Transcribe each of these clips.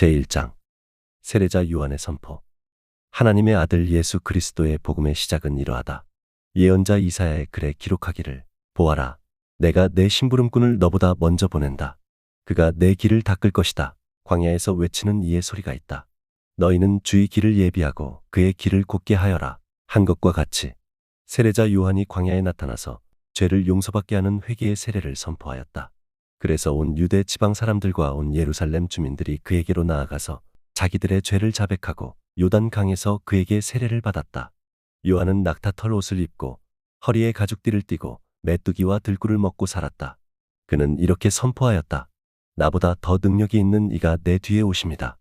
제1장 세례자 요한의 선포. 하나님의 아들 예수 그리스도의 복음의 시작은 이러하다. 예언자 이사야의 글에 기록하기를 보아라, 내가 내 심부름꾼을 너보다 먼저 보낸다. 그가 내 길을 닦을 것이다. 광야에서 외치는 이의 소리가 있다. 너희는 주의 길을 예비하고 그의 길을 곧게 하여라. 한 것과 같이 세례자 요한이 광야에 나타나서 죄를 용서받게 하는 회개의 세례를 선포하였다. 그래서 온 유대 지방 사람들과 온 예루살렘 주민들이 그에게로 나아가서 자기들의 죄를 자백하고 요단 강에서 그에게 세례를 받았다. 요한은 낙타털 옷을 입고 허리에 가죽띠를 띠고 메뚜기와 들꿀을 먹고 살았다. 그는 이렇게 선포하였다. 나보다 더 능력이 있는 이가 내 뒤에 오십니다.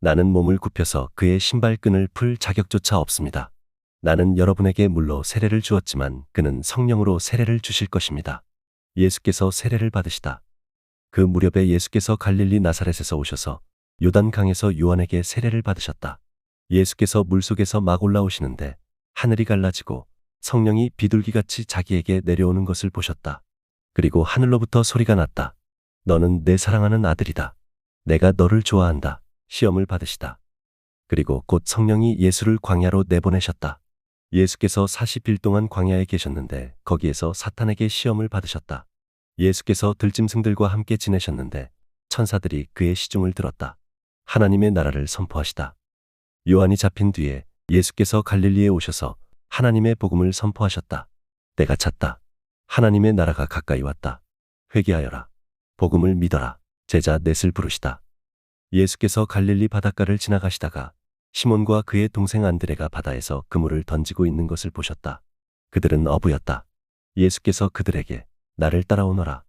나는 몸을 굽혀서 그의 신발끈을 풀 자격조차 없습니다. 나는 여러분에게 물로 세례를 주었지만 그는 성령으로 세례를 주실 것입니다. 예수께서 세례를 받으시다. 그 무렵에 예수께서 갈릴리 나사렛에서 오셔서 요단강에서 요한에게 세례를 받으셨다. 예수께서 물속에서 막 올라오시는데 하늘이 갈라지고 성령이 비둘기같이 자기에게 내려오는 것을 보셨다. 그리고 하늘로부터 소리가 났다. 너는 내 사랑하는 아들이다. 내가 너를 좋아한다. 시험을 받으시다. 그리고 곧 성령이 예수를 광야로 내보내셨다. 예수께서 40일 동안 광야에 계셨는데 거기에서 사탄에게 시험을 받으셨다. 예수께서 들짐승들과 함께 지내셨는데 천사들이 그의 시중을 들었다. 하나님의 나라를 선포하시다. 요한이 잡힌 뒤에 예수께서 갈릴리에 오셔서 하나님의 복음을 선포하셨다. 때가 찼다. 하나님의 나라가 가까이 왔다. 회개하여라. 복음을 믿어라. 제자 넷을 부르시다. 예수께서 갈릴리 바닷가를 지나가시다가 시몬과 그의 동생 안드레가 바다에서 그물을 던지고 있는 것을 보셨다. 그들은 어부였다. 예수께서 그들에게 나를 따라오너라.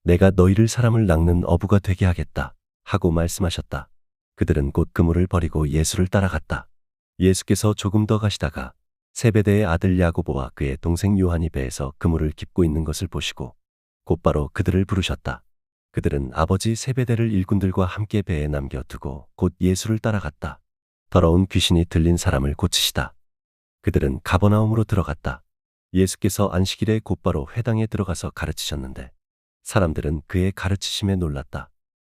내가 너희를 사람을 낚는 어부가 되게 하겠다 하고 말씀하셨다. 그들은 곧 그물을 버리고 예수를 따라갔다. 예수께서 조금 더 가시다가 세베대의 아들 야고보와 그의 동생 요한이 배에서 그물을 깁고 있는 것을 보시고 곧바로 그들을 부르셨다. 그들은 아버지 세베대를 일꾼들과 함께 배에 남겨두고 곧 예수를 따라갔다. 더러운 귀신이 들린 사람을 고치시다. 그들은 가버나움으로 들어갔다. 예수께서 안식일에 곧바로 회당에 들어가서 가르치셨는데 사람들은 그의 가르치심에 놀랐다.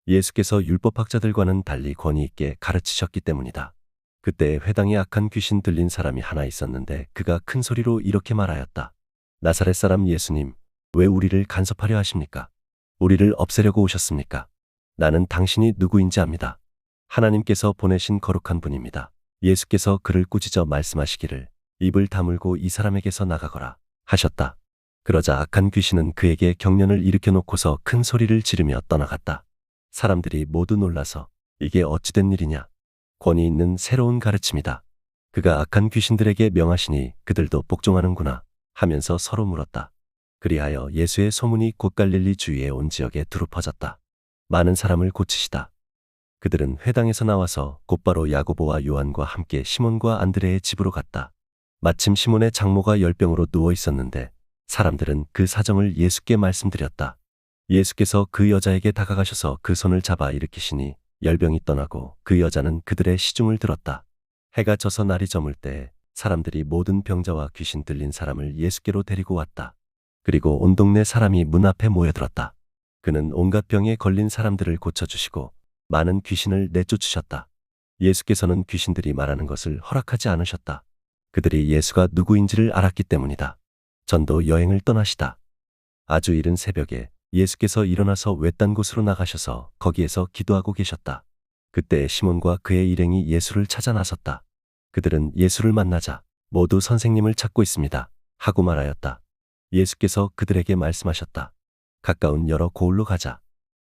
예수께서 율법학자들과는 달리 권위 있게 가르치셨기 때문이다. 그때 회당에 악한 귀신 들린 사람이 하나 있었는데 그가 큰 소리로 이렇게 말하였다. 나사렛 사람 예수님, 왜 우리를 간섭하려 하십니까? 우리를 없애려고 오셨습니까? 나는 당신이 누구인지 압니다. 하나님께서 보내신 거룩한 분입니다. 예수께서 그를 꾸짖어 말씀하시기를 입을 다물고 이 사람에게서 나가거라 하셨다. 그러자 악한 귀신은 그에게 경련을 일으켜 놓고서 큰 소리를 지르며 떠나갔다. 사람들이 모두 놀라서 이게 어찌된 일이냐? 권위 있는 새로운 가르침이다. 그가 악한 귀신들에게 명하시니 그들도 복종하는구나 하면서 서로 물었다. 그리하여 예수의 소문이 곧 갈릴리 주위에 온 지역에 두루 퍼졌다. 많은 사람을 고치시다. 그들은 회당에서 나와서 곧바로 야고보와 요한과 함께 시몬과 안드레의 집으로 갔다. 마침 시몬의 장모가 열병으로 누워 있었는데 사람들은 그 사정을 예수께 말씀드렸다. 예수께서 그 여자에게 다가가셔서 그 손을 잡아 일으키시니 열병이 떠나고 그 여자는 그들의 시중을 들었다. 해가 져서 날이 저물 때 사람들이 모든 병자와 귀신 들린 사람을 예수께로 데리고 왔다. 그리고 온 동네 사람이 문 앞에 모여들었다. 그는 온갖 병에 걸린 사람들을 고쳐주시고 많은 귀신을 내쫓으셨다. 예수께서는 귀신들이 말하는 것을 허락하지 않으셨다. 그들이 예수가 누구인지를 알았기 때문이다. 전도 여행을 떠나시다. 아주 이른 새벽에 예수께서 일어나서 외딴 곳으로 나가셔서 거기에서 기도하고 계셨다. 그때 시몬과 그의 일행이 예수를 찾아 나섰다. 그들은 예수를 만나자 모두 선생님을 찾고 있습니다 하고 말하였다. 예수께서 그들에게 말씀하셨다. 가까운 여러 고을로 가자.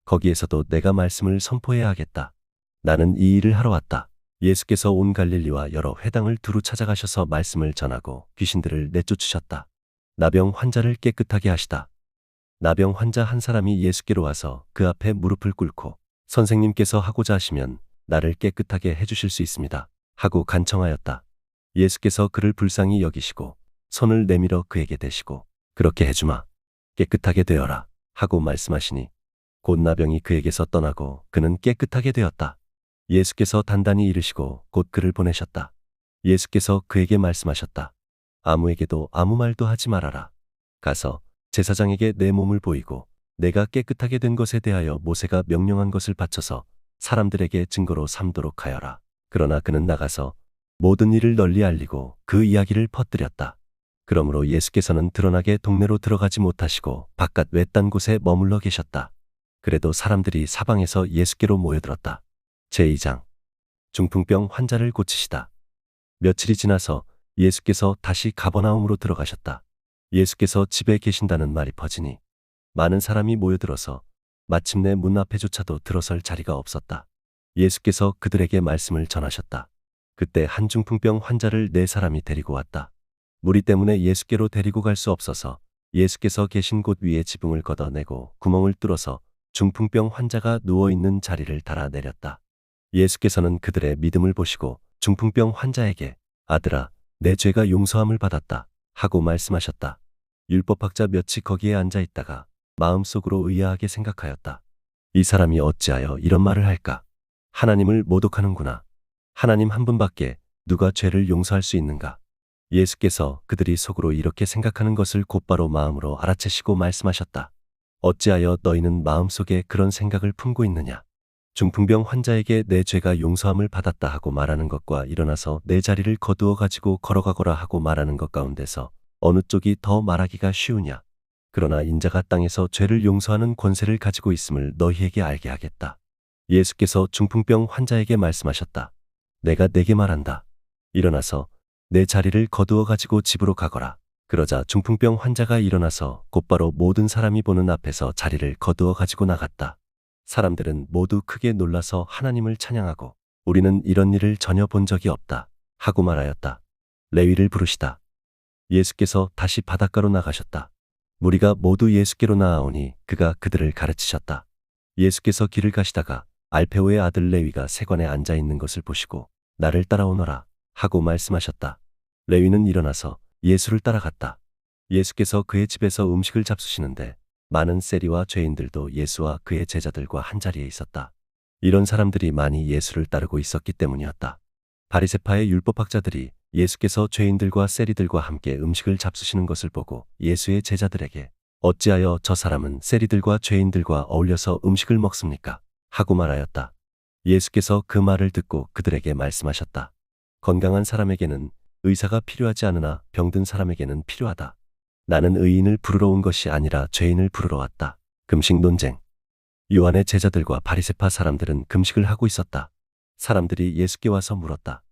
거기에서도 내가 말씀을 선포해야 하겠다. 나는 이 일을 하러 왔다. 예수께서 온 갈릴리와 여러 회당을 두루 찾아가셔서 말씀을 전하고 귀신들을 내쫓으셨다. 나병 환자를 깨끗하게 하시다. 나병 환자 한 사람이 예수께로 와서 그 앞에 무릎을 꿇고 선생님께서 하고자 하시면 나를 깨끗하게 해주실 수 있습니다 하고 간청하였다. 예수께서 그를 불쌍히 여기시고 손을 내밀어 그에게 대시고 그렇게 해주마. 깨끗하게 되어라 하고 말씀하시니 곧 나병이 그에게서 떠나고 그는 깨끗하게 되었다. 예수께서 단단히 이르시고 곧 그를 보내셨다. 예수께서 그에게 말씀하셨다. 아무에게도 아무 말도 하지 말아라. 가서 제사장에게 내 몸을 보이고 내가 깨끗하게 된 것에 대하여 모세가 명령한 것을 바쳐서 사람들에게 증거로 삼도록 하여라. 그러나 그는 나가서 모든 일을 널리 알리고 그 이야기를 퍼뜨렸다. 그러므로 예수께서는 드러나게 동네로 들어가지 못하시고 바깥 외딴 곳에 머물러 계셨다. 그래도 사람들이 사방에서 예수께로 모여들었다. 제2장 중풍병 환자를 고치시다. 며칠이 지나서 예수께서 다시 가버나움으로 들어가셨다. 예수께서 집에 계신다는 말이 퍼지니 많은 사람이 모여들어서 마침내 문 앞에조차도 들어설 자리가 없었다. 예수께서 그들에게 말씀을 전하셨다. 그때 한 중풍병 환자를 4사람이 데리고 왔다. 무리 때문에 예수께로 데리고 갈 수 없어서 예수께서 계신 곳 위에 지붕을 걷어내고 구멍을 뚫어서 중풍병 환자가 누워있는 자리를 달아내렸다. 예수께서는 그들의 믿음을 보시고 중풍병 환자에게 아들아, 내 죄가 용서함을 받았다 하고 말씀하셨다. 율법학자 몇이 거기에 앉아 있다가 마음속으로 의아하게 생각하였다. 이 사람이 어찌하여 이런 말을 할까? 하나님을 모독하는구나. 하나님 한 분밖에 누가 죄를 용서할 수 있는가? 예수께서 그들이 속으로 이렇게 생각하는 것을 곧바로 마음으로 알아채시고 말씀하셨다. 어찌하여 너희는 마음속에 그런 생각을 품고 있느냐? 중풍병 환자에게 내 죄가 용서함을 받았다 하고 말하는 것과 일어나서 내 자리를 거두어 가지고 걸어가거라 하고 말하는 것 가운데서 어느 쪽이 더 말하기가 쉬우냐? 그러나 인자가 땅에서 죄를 용서하는 권세를 가지고 있음을 너희에게 알게 하겠다. 예수께서 중풍병 환자에게 말씀하셨다. 내가 네게 말한다. 일어나서 내 자리를 거두어 가지고 집으로 가거라. 그러자 중풍병 환자가 일어나서 곧바로 모든 사람이 보는 앞에서 자리를 거두어 가지고 나갔다. 사람들은 모두 크게 놀라서 하나님을 찬양하고 우리는 이런 일을 전혀 본 적이 없다 하고 말하였다. 레위를 부르시다. 예수께서 다시 바닷가로 나가셨다. 무리가 모두 예수께로 나아오니 그가 그들을 가르치셨다. 예수께서 길을 가시다가 알페오의 아들 레위가 세관에 앉아 있는 것을 보시고 나를 따라오너라 하고 말씀하셨다. 레위는 일어나서 예수를 따라갔다. 예수께서 그의 집에서 음식을 잡수시는데 많은 세리와 죄인들도 예수와 그의 제자들과 한자리에 있었다. 이런 사람들이 많이 예수를 따르고 있었기 때문이었다. 바리새파의 율법학자들이 예수께서 죄인들과 세리들과 함께 음식을 잡수시는 것을 보고 예수의 제자들에게 어찌하여 저 사람은 세리들과 죄인들과 어울려서 음식을 먹습니까? 하고 말하였다. 예수께서 그 말을 듣고 그들에게 말씀하셨다. 건강한 사람에게는 의사가 필요하지 않으나 병든 사람에게는 필요하다. 나는 의인을 부르러 온 것이 아니라 죄인을 부르러 왔다. 금식 논쟁. 요한의 제자들과 바리새파 사람들은 금식을 하고 있었다. 사람들이 예수께 와서 물었다.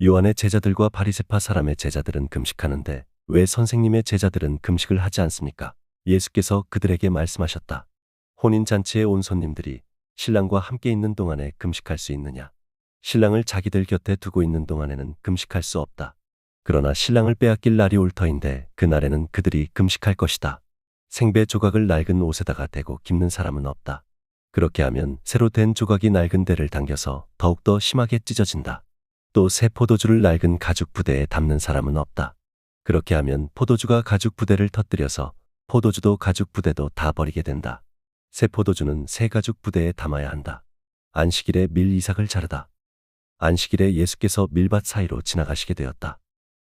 요한의 제자들과 바리새파 사람의 제자들은 금식하는데 왜 선생님의 제자들은 금식을 하지 않습니까? 예수께서 그들에게 말씀하셨다. 혼인잔치에 온 손님들이 신랑과 함께 있는 동안에 금식할 수 있느냐? 신랑을 자기들 곁에 두고 있는 동안에는 금식할 수 없다. 그러나 신랑을 빼앗길 날이 올 터인데 그날에는 그들이 금식할 것이다. 생배 조각을 낡은 옷에다가 대고 깁는 사람은 없다. 그렇게 하면 새로 된 조각이 낡은 데를 당겨서 더욱더 심하게 찢어진다. 또 새 포도주를 낡은 가죽 부대에 담는 사람은 없다. 그렇게 하면 포도주가 가죽 부대를 터뜨려서 포도주도 가죽 부대도 다 버리게 된다. 새 포도주는 새 가죽 부대에 담아야 한다. 안식일에 밀 이삭을 자르다. 안식일에 예수께서 밀밭 사이로 지나가시게 되었다.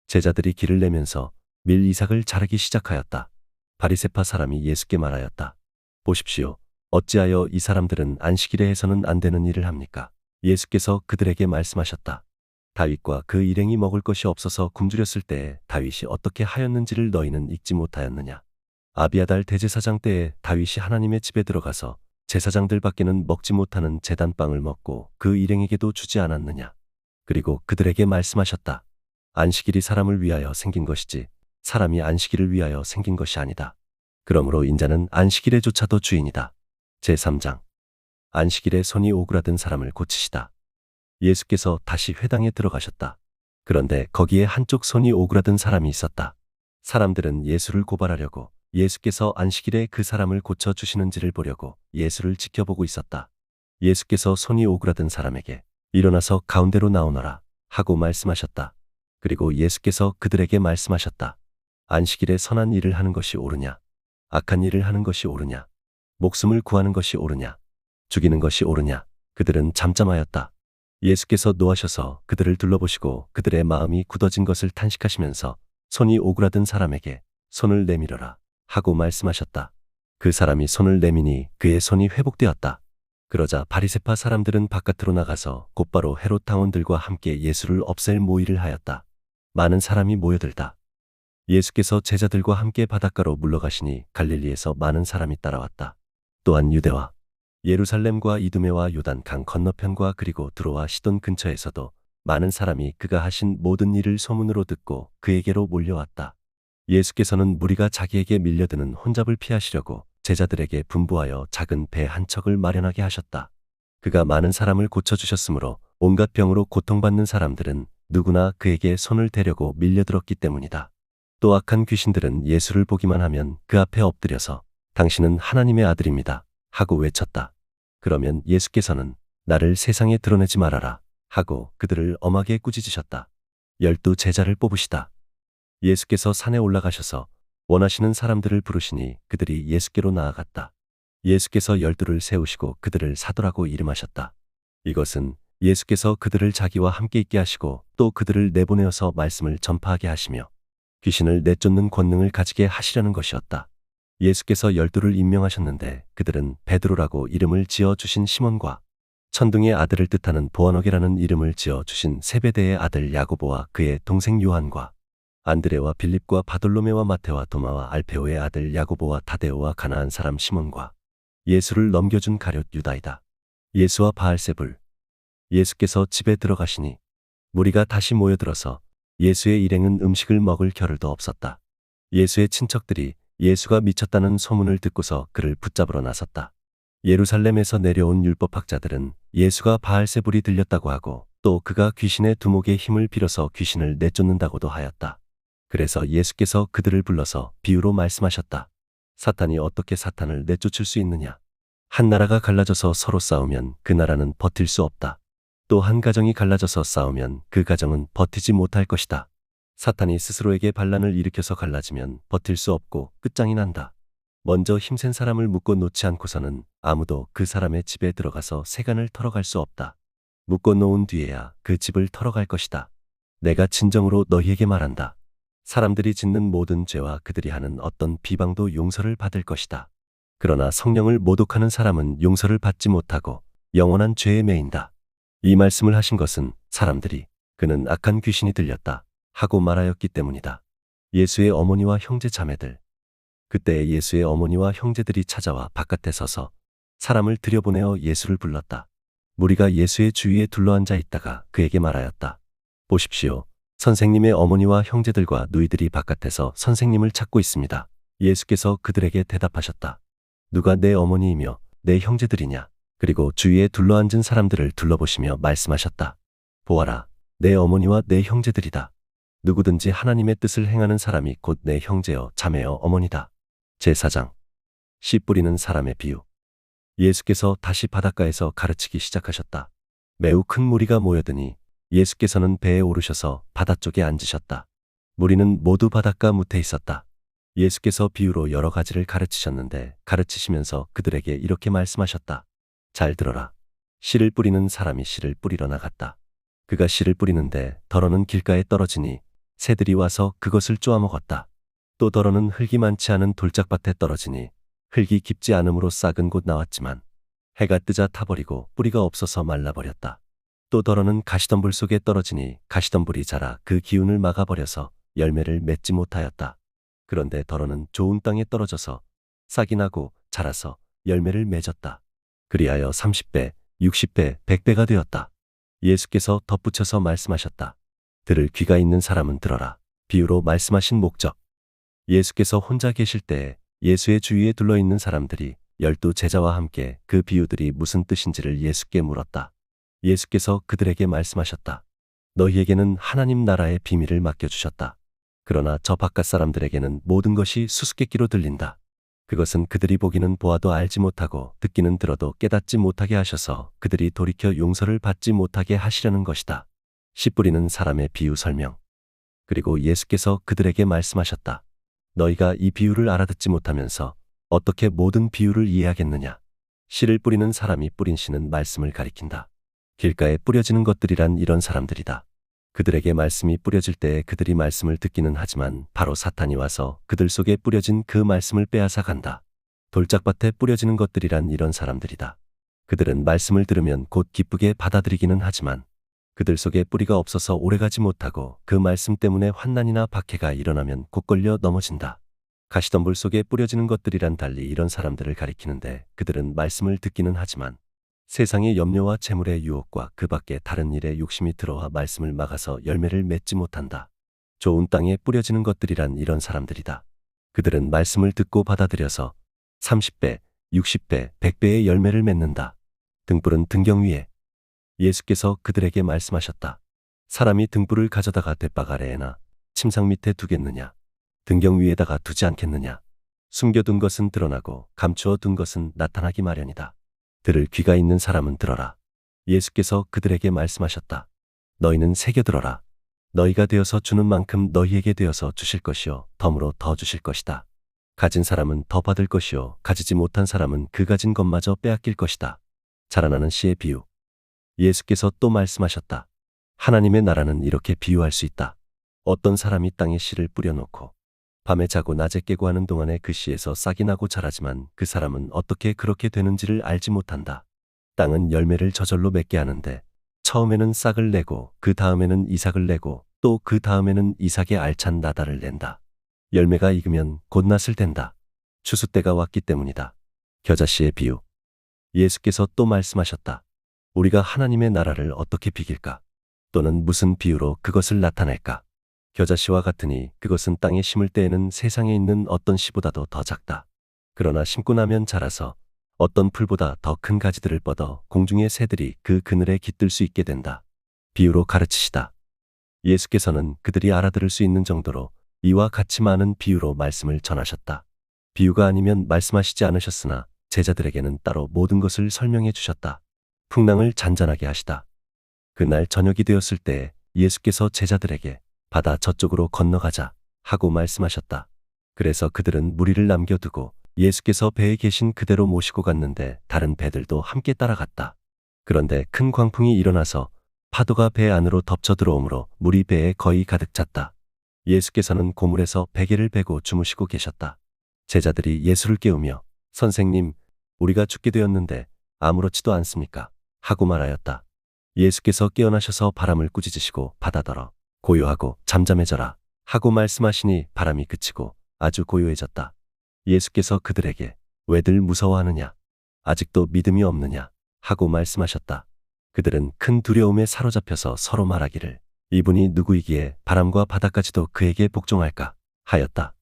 제자들이 길을 내면서 밀 이삭을 자르기 시작하였다. 바리새파 사람이 예수께 말하였다. 보십시오. 어찌하여 이 사람들은 안식일에 해서는 안 되는 일을 합니까? 예수께서 그들에게 말씀하셨다. 다윗과 그 일행이 먹을 것이 없어서 굶주렸을 때에 다윗이 어떻게 하였는지를 너희는 읽지 못하였느냐? 아비아달 대제사장 때에 다윗이 하나님의 집에 들어가서 제사장들밖에는 먹지 못하는 제단빵을 먹고 그 일행에게도 주지 않았느냐? 그리고 그들에게 말씀하셨다. 안식일이 사람을 위하여 생긴 것이지 사람이 안식일을 위하여 생긴 것이 아니다. 그러므로 인자는 안식일에조차도 주인이다. 제3장. 안식일에 손이 오그라든 사람을 고치시다. 예수께서 다시 회당에 들어가셨다. 그런데 거기에 한쪽 손이 오그라든 사람이 있었다. 사람들은 예수를 고발하려고 예수께서 안식일에 그 사람을 고쳐주시는지를 보려고 예수를 지켜보고 있었다. 예수께서 손이 오그라든 사람에게 일어나서 가운데로 나오너라 하고 말씀하셨다. 그리고 예수께서 그들에게 말씀하셨다. 안식일에 선한 일을 하는 것이 옳으냐? 악한 일을 하는 것이 옳으냐? 목숨을 구하는 것이 옳으냐? 죽이는 것이 옳으냐? 그들은 잠잠하였다. 예수께서 노하셔서 그들을 둘러보시고 그들의 마음이 굳어진 것을 탄식하시면서 손이 오그라든 사람에게 손을 내밀어라 하고 말씀하셨다. 그 사람이 손을 내미니 그의 손이 회복되었다. 그러자 바리새파 사람들은 바깥으로 나가서 곧바로 헤롯 당원들과 함께 예수를 없앨 모의를 하였다. 많은 사람이 모여들다. 예수께서 제자들과 함께 바닷가로 물러가시니 갈릴리에서 많은 사람이 따라왔다. 또한 유대와 예루살렘과 이두메와 요단 강 건너편과 그리고 두로와 시돈 근처에서도 많은 사람이 그가 하신 모든 일을 소문으로 듣고 그에게로 몰려왔다. 예수께서는 무리가 자기에게 밀려드는 혼잡을 피하시려고 제자들에게 분부하여 작은 배 한 척을 마련하게 하셨다. 그가 많은 사람을 고쳐주셨으므로 온갖 병으로 고통받는 사람들은 누구나 그에게 손을 대려고 밀려들었기 때문이다. 또 악한 귀신들은 예수를 보기만 하면 그 앞에 엎드려서 당신은 하나님의 아들입니다 하고 외쳤다. 그러면 예수께서는 나를 세상에 드러내지 말아라 하고 그들을 엄하게 꾸짖으셨다. 12 제자를 뽑으시다. 예수께서 산에 올라가셔서 원하시는 사람들을 부르시니 그들이 예수께로 나아갔다. 예수께서 12를 세우시고 그들을 사도라고 이름하셨다. 이것은 예수께서 그들을 자기와 함께 있게 하시고 또 그들을 내보내어서 말씀을 전파하게 하시며 귀신을 내쫓는 권능을 가지게 하시려는 것이었다. 예수께서 12를 임명하셨는데 그들은 베드로라고 이름을 지어주신 시몬과 천둥의 아들을 뜻하는 보아너게라는 이름을 지어주신 세베대의 아들 야고보와 그의 동생 요한과 안드레와 빌립과 바돌로메와 마테와 도마와 알페오의 아들 야고보와 타데오와 가나안 사람 시몬과 예수를 넘겨준 가룟 유다이다. 예수와 바알세불. 예수께서 집에 들어가시니 무리가 다시 모여들어서 예수의 일행은 음식을 먹을 겨를도 없었다. 예수의 친척들이 예수가 미쳤다는 소문을 듣고서 그를 붙잡으러 나섰다. 예루살렘에서 내려온 율법학자들은 예수가 바알세불이 들렸다고 하고 또 그가 귀신의 두목의 힘을 빌어서 귀신을 내쫓는다고도 하였다. 그래서 예수께서 그들을 불러서 비유로 말씀하셨다. 사탄이 어떻게 사탄을 내쫓을 수 있느냐? 한 나라가 갈라져서 서로 싸우면 그 나라는 버틸 수 없다. 또 한 가정이 갈라져서 싸우면 그 가정은 버티지 못할 것이다. 사탄이 스스로에게 반란을 일으켜서 갈라지면 버틸 수 없고 끝장이 난다. 먼저 힘센 사람을 묶어 놓지 않고서는 아무도 그 사람의 집에 들어가서 세간을 털어갈 수 없다. 묶어 놓은 뒤에야 그 집을 털어갈 것이다. 내가 진정으로 너희에게 말한다. 사람들이 짓는 모든 죄와 그들이 하는 어떤 비방도 용서를 받을 것이다. 그러나 성령을 모독하는 사람은 용서를 받지 못하고 영원한 죄에 매인다. 이 말씀을 하신 것은 사람들이 그는 악한 귀신이 들렸다 하고 말하였기 때문이다. 예수의 어머니와 형제 자매들. 그때 예수의 어머니와 형제들이 찾아와 바깥에 서서 사람을 들여보내어 예수를 불렀다. 무리가 예수의 주위에 둘러앉아 있다가 그에게 말하였다. 보십시오. 선생님의 어머니와 형제들과 누이들이 바깥에서 선생님을 찾고 있습니다. 예수께서 그들에게 대답하셨다. 누가 내 어머니이며 내 형제들이냐? 그리고 주위에 둘러앉은 사람들을 둘러보시며 말씀하셨다. 보아라, 내 어머니와 내 형제들이다. 누구든지 하나님의 뜻을 행하는 사람이 곧 내 형제여 자매여 어머니다. 제4장. 씨 뿌리는 사람의 비유. 예수께서 다시 바닷가에서 가르치기 시작하셨다. 매우 큰 무리가 모여드니 예수께서는 배에 오르셔서 바다 쪽에 앉으셨다. 무리는 모두 바닷가 무태 있었다. 예수께서 비유로 여러 가지를 가르치셨는데 가르치시면서 그들에게 이렇게 말씀하셨다. 잘 들어라. 씨를 뿌리는 사람이 씨를 뿌리러 나갔다. 그가 씨를 뿌리는데 덜어는 길가에 떨어지니 새들이 와서 그것을 쪼아먹었다. 또 덜어는 흙이 많지 않은 돌짝밭에 떨어지니 흙이 깊지 않음으로 싹은 곧 나왔지만 해가 뜨자 타버리고 뿌리가 없어서 말라버렸다. 또 덜어는 가시덤불 속에 떨어지니 가시덤불이 자라 그 기운을 막아버려서 열매를 맺지 못하였다. 그런데 덜어는 좋은 땅에 떨어져서 싹이 나고 자라서 열매를 맺었다. 그리하여 30배, 60배, 100배가 되었다. 예수께서 덧붙여서 말씀하셨다. 들을 귀가 있는 사람은 들어라. 비유로 말씀하신 목적. 예수께서 혼자 계실 때에 예수의 주위에 둘러있는 사람들이 12 제자와 함께 그 비유들이 무슨 뜻인지를 예수께 물었다. 예수께서 그들에게 말씀하셨다. 너희에게는 하나님 나라의 비밀을 맡겨주셨다. 그러나 저 바깥 사람들에게는 모든 것이 수수께끼로 들린다. 그것은 그들이 보기는 보아도 알지 못하고 듣기는 들어도 깨닫지 못하게 하셔서 그들이 돌이켜 용서를 받지 못하게 하시려는 것이다. 씨 뿌리는 사람의 비유 설명. 그리고 예수께서 그들에게 말씀하셨다. 너희가 이 비유를 알아듣지 못하면서 어떻게 모든 비유를 이해하겠느냐. 씨를 뿌리는 사람이 뿌린 씨는 말씀을 가리킨다. 길가에 뿌려지는 것들이란 이런 사람들이다. 그들에게 말씀이 뿌려질 때에 그들이 말씀을 듣기는 하지만 바로 사탄이 와서 그들 속에 뿌려진 그 말씀을 빼앗아 간다. 돌짝밭에 뿌려지는 것들이란 이런 사람들이다. 그들은 말씀을 들으면 곧 기쁘게 받아들이기는 하지만 그들 속에 뿌리가 없어서 오래가지 못하고 그 말씀 때문에 환난이나 박해가 일어나면 곧 걸려 넘어진다. 가시덤불 속에 뿌려지는 것들이란 달리 이런 사람들을 가리키는데 그들은 말씀을 듣기는 하지만 세상의 염려와 재물의 유혹과 그 밖에 다른 일에 욕심이 들어와 말씀을 막아서 열매를 맺지 못한다. 좋은 땅에 뿌려지는 것들이란 이런 사람들이다. 그들은 말씀을 듣고 받아들여서 30배, 60배, 100배의 열매를 맺는다. 등불은 등경 위에. 예수께서 그들에게 말씀하셨다. 사람이 등불을 가져다가 돛박 아래에나 침상 밑에 두겠느냐? 등경 위에다가 두지 않겠느냐? 숨겨둔 것은 드러나고 감추어 둔 것은 나타나기 마련이다. 들을 귀가 있는 사람은 들어라. 예수께서 그들에게 말씀하셨다. 너희는 새겨들어라. 너희가 되어서 주는 만큼 너희에게 되어서 주실 것이요 덤으로 더 주실 것이다. 가진 사람은 더 받을 것이요 가지지 못한 사람은 그 가진 것마저 빼앗길 것이다. 자라나는 씨의 비유. 예수께서 또 말씀하셨다. 하나님의 나라는 이렇게 비유할 수 있다. 어떤 사람이 땅에 씨를 뿌려놓고 밤에 자고 낮에 깨고 하는 동안에 그 씨에서 싹이 나고 자라지만 그 사람은 어떻게 그렇게 되는지를 알지 못한다. 땅은 열매를 저절로 맺게 하는데 처음에는 싹을 내고 그 다음에는 이삭을 내고 또 그 다음에는 이삭의 알찬 나달을 낸다. 열매가 익으면 곧 낫을 된다. 추수 때가 왔기 때문이다. 겨자씨의 비유. 예수께서 또 말씀하셨다. 우리가 하나님의 나라를 어떻게 비길까? 또는 무슨 비유로 그것을 나타낼까? 겨자씨와 같으니 그것은 땅에 심을 때에는 세상에 있는 어떤 씨보다도 더 작다. 그러나 심고 나면 자라서 어떤 풀보다 더 큰 가지들을 뻗어 공중의 새들이 그 그늘에 깃들 수 있게 된다. 비유로 가르치시다. 예수께서는 그들이 알아들을 수 있는 정도로 이와 같이 많은 비유로 말씀을 전하셨다. 비유가 아니면 말씀하시지 않으셨으나 제자들에게는 따로 모든 것을 설명해 주셨다. 풍랑을 잔잔하게 하시다. 그날 저녁이 되었을 때 예수께서 제자들에게 바다 저쪽으로 건너가자 하고 말씀하셨다. 그래서 그들은 무리를 남겨두고 예수께서 배에 계신 그대로 모시고 갔는데 다른 배들도 함께 따라갔다. 그런데 큰 광풍이 일어나서 파도가 배 안으로 덮쳐 들어오므로 물이 배에 거의 가득 찼다. 예수께서는 고물에서 베개를 베고 주무시고 계셨다. 제자들이 예수를 깨우며 선생님, 우리가 죽게 되었는데 아무렇지도 않습니까? 하고 말하였다. 예수께서 깨어나셔서 바람을 꾸짖으시고 바다더러 고요하고 잠잠해져라 하고 말씀하시니 바람이 그치고 아주 고요해졌다. 예수께서 그들에게 왜들 무서워하느냐? 아직도 믿음이 없느냐? 하고 말씀하셨다. 그들은 큰 두려움에 사로잡혀서 서로 말하기를 이분이 누구이기에 바람과 바다까지도 그에게 복종할까? 하였다.